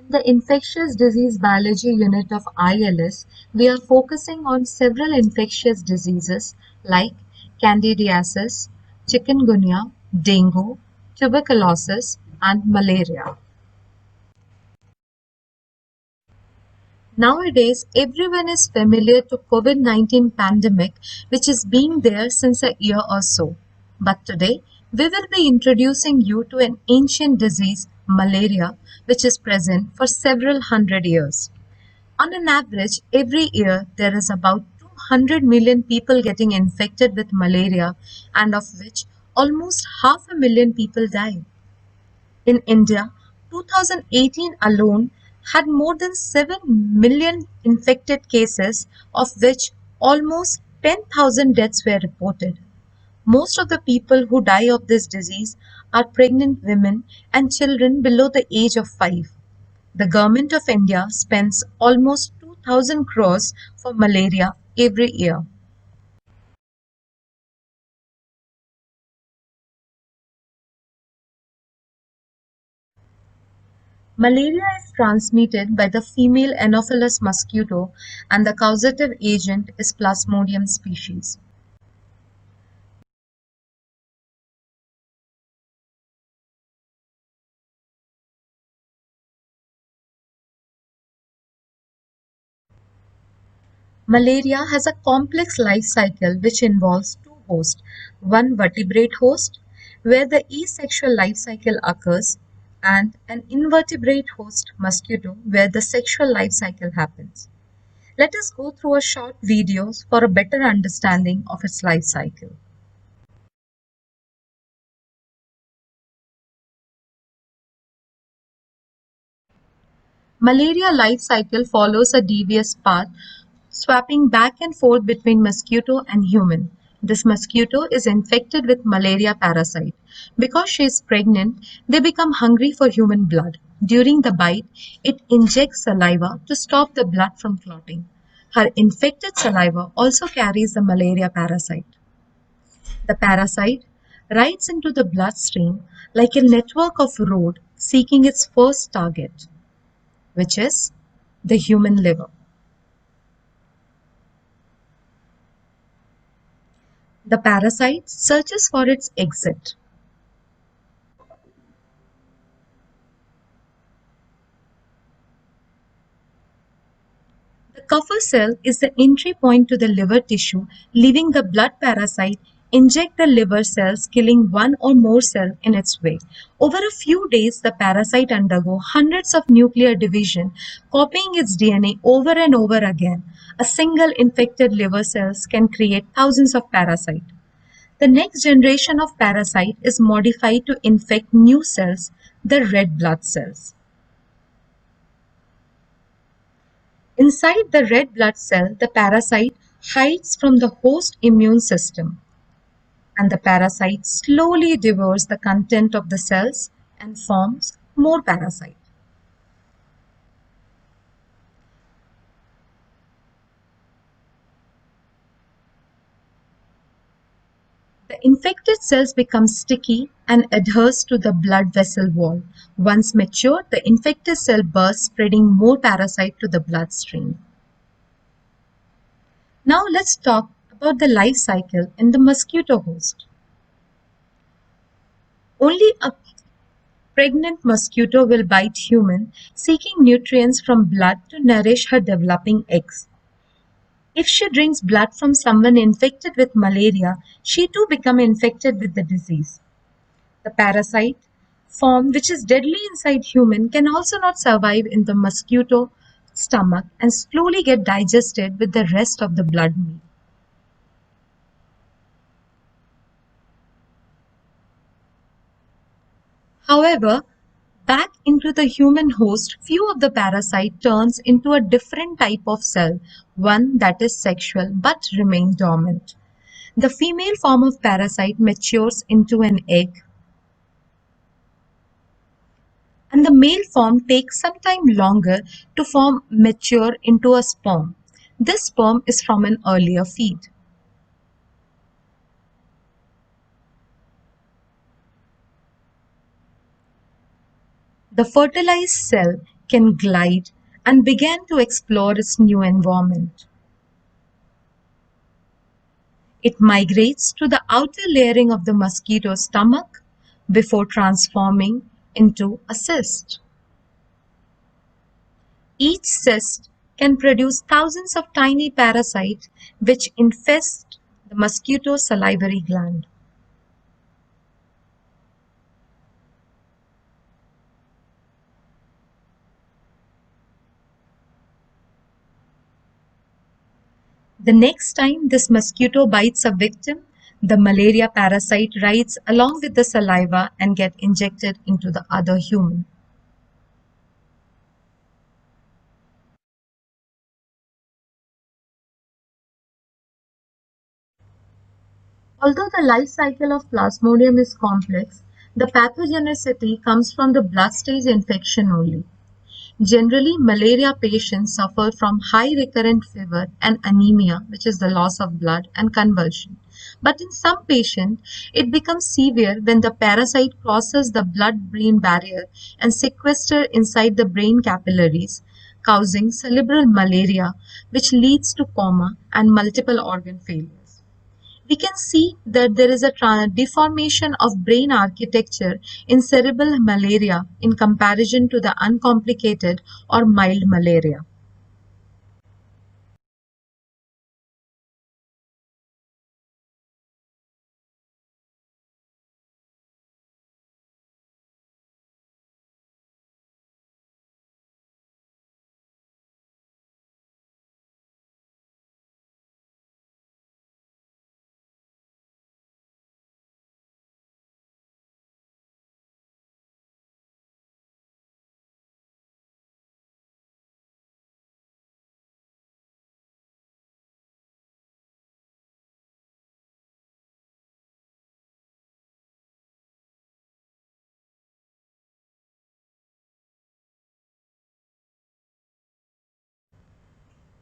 In the Infectious Disease Biology unit of ILS, we are focusing on several infectious diseases like candidiasis, chikungunya, dengue, tuberculosis, and malaria. Nowadays, everyone is familiar to COVID-19 pandemic, which has been there since a year or so. But today, we will be introducing you to an ancient disease, malaria, which is present for several hundred years. On an average, every year there is about 200 million people getting infected with malaria, and of which almost half a million people die. In India, 2018 alone had more than 7 million infected cases, of which almost 10,000 deaths were reported. Most of the people who die of this disease are pregnant women and children below the age of 5. The Government of India spends almost 2,000 crores for malaria every year. Malaria is transmitted by the female Anopheles mosquito and the causative agent is Plasmodium species. Malaria has a complex life cycle which involves two hosts, one vertebrate host, where the asexual life cycle occurs, and an invertebrate host mosquito where the sexual life cycle happens. Let us go through a short video for a better understanding of its life cycle. Malaria life cycle follows a devious path, swapping back and forth between mosquito and human. This mosquito is infected with malaria parasite. Because she is pregnant, they become hungry for human blood. During the bite, it injects saliva to stop the blood from clotting. Her infected saliva also carries the malaria parasite. The parasite rides into the bloodstream like a network of road seeking its first target, which is the human liver. The parasite searches for its exit. The Kupffer cell is the entry point to the liver tissue, leaving the blood parasite inject the liver cells, killing one or more cells in its way. Over a few days, the parasite undergo hundreds of nuclear division, copying its DNA over and over again. A single infected liver cells can create thousands of parasites. The next generation of parasite is modified to infect new cells, the red blood cells. Inside the red blood cell, the parasite hides from the host immune system, and the parasite slowly devours the content of the cells and forms more parasites. The infected cells become sticky and adheres to the blood vessel wall. Once mature, the infected cell bursts, spreading more parasite to the bloodstream. Now let's talk about the life cycle in the mosquito host. Only a pregnant mosquito will bite human, seeking nutrients from blood to nourish her developing eggs. If she drinks blood from someone infected with malaria, she too becomes infected with the disease. The parasite form, which is deadly inside human, can also not survive in the mosquito stomach and slowly get digested with the rest of the blood meal. However, back into the human host, few of the parasite turns into a different type of cell, one that is sexual but remains dormant. The female form of parasite matures into an egg, and the male form takes some time longer to form mature into a sperm. This sperm is from an earlier feed. The fertilized cell can glide, and began to explore its new environment. It migrates to the outer layering of the mosquito's stomach before transforming into a cyst. Each cyst can produce thousands of tiny parasites which infest the mosquito's salivary gland. The next time this mosquito bites a victim, the malaria parasite rides along with the saliva and get injected into the other human. Although the life cycle of Plasmodium is complex, the pathogenicity comes from the blood stage infection only. Generally, malaria patients suffer from high recurrent fever and anemia, which is the loss of blood, and convulsion. But in some patients, it becomes severe when the parasite crosses the blood-brain barrier and sequesters inside the brain capillaries, causing cerebral malaria, which leads to coma and multiple organ failures. We can see that there is a deformation of brain architecture in cerebral malaria in comparison to the uncomplicated or mild malaria.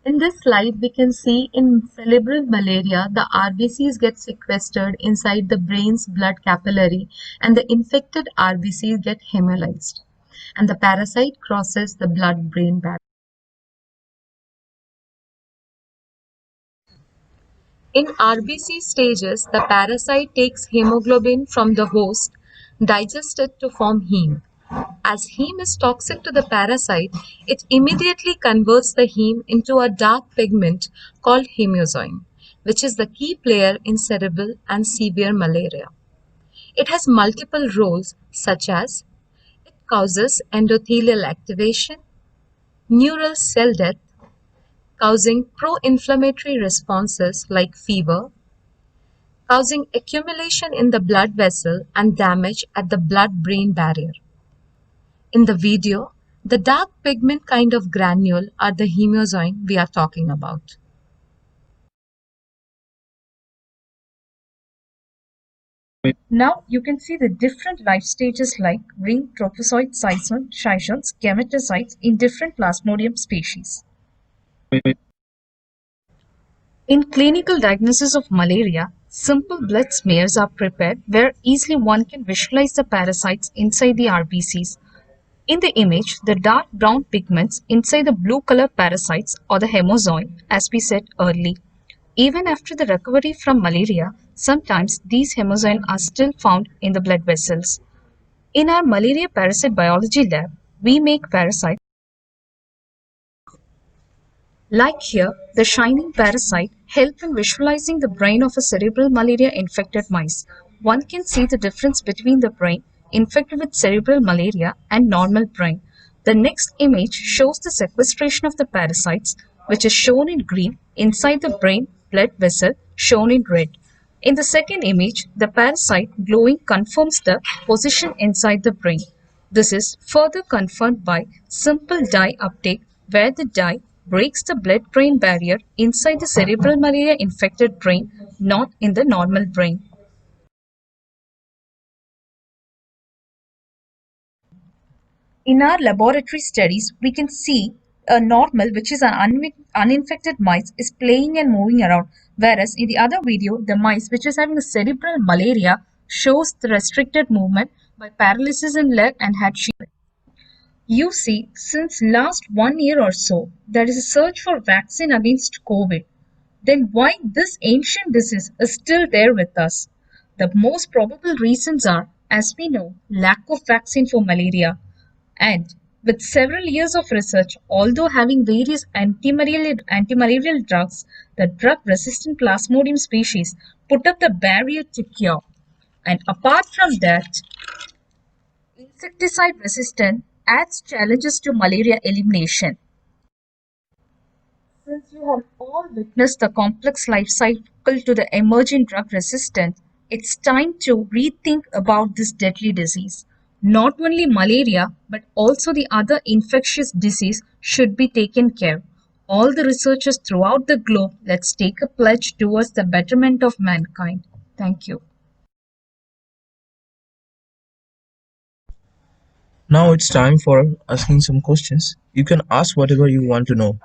In this slide, we can see in cerebral malaria, the RBCs get sequestered inside the brain's blood capillary and the infected RBCs get hemolyzed and the parasite crosses the blood-brain barrier. In RBC stages, the parasite takes hemoglobin from the host, digests it to form heme. As heme is toxic to the parasite, it immediately converts the heme into a dark pigment called hemozoin, which is the key player in cerebral and severe malaria. It has multiple roles such as it causes endothelial activation, neural cell death, causing pro-inflammatory responses like fever, causing accumulation in the blood vessel and damage at the blood-brain barrier. In the video, the dark pigment kind of granule are the hemozoin we are talking about. Now you can see the different life stages like ring, trophozoite, schizones, gametocytes in different Plasmodium species. In clinical diagnosis of malaria, simple blood smears are prepared where easily one can visualize the parasites inside the RBCs. In the image, the dark brown pigments inside the blue color parasites or the hemozoin, as we said earlier. Even after the recovery from malaria, sometimes these hemozoin are still found in the blood vessels. In our malaria parasite biology lab, we make parasites. Like here, the shining parasite help in visualizing the brain of a cerebral malaria infected mice. One can see the difference between the brain infected with cerebral malaria and normal brain. The next image shows the sequestration of the parasites, which is shown in green inside the brain blood vessel shown in red. In the second image, the parasite glowing confirms the position inside the brain. This is further confirmed by simple dye uptake where the dye breaks the blood-brain barrier inside the cerebral malaria infected brain, not in the normal brain. In our laboratory studies, we can see a normal, which is an uninfected mice, is playing and moving around, whereas in the other video, the mice, which is having a cerebral malaria, shows the restricted movement by paralysis in leg and head shape. You see, since last 1 year or so, there is a search for vaccine against COVID. Then why this ancient disease is still there with us? The most probable reasons are, as we know, lack of vaccine for malaria. And with several years of research, although having various antimalarial drugs, the drug-resistant Plasmodium species put up the barrier to cure. And apart from that, insecticide resistance adds challenges to malaria elimination. Since you have all witnessed the complex life cycle to the emerging drug resistance, it's time to rethink about this deadly disease. Not only malaria, but also the other infectious disease should be taken care. All the researchers throughout the globe, let's take a pledge towards the betterment of mankind. Thank you. Now it's time for asking some questions. You can ask whatever you want to know.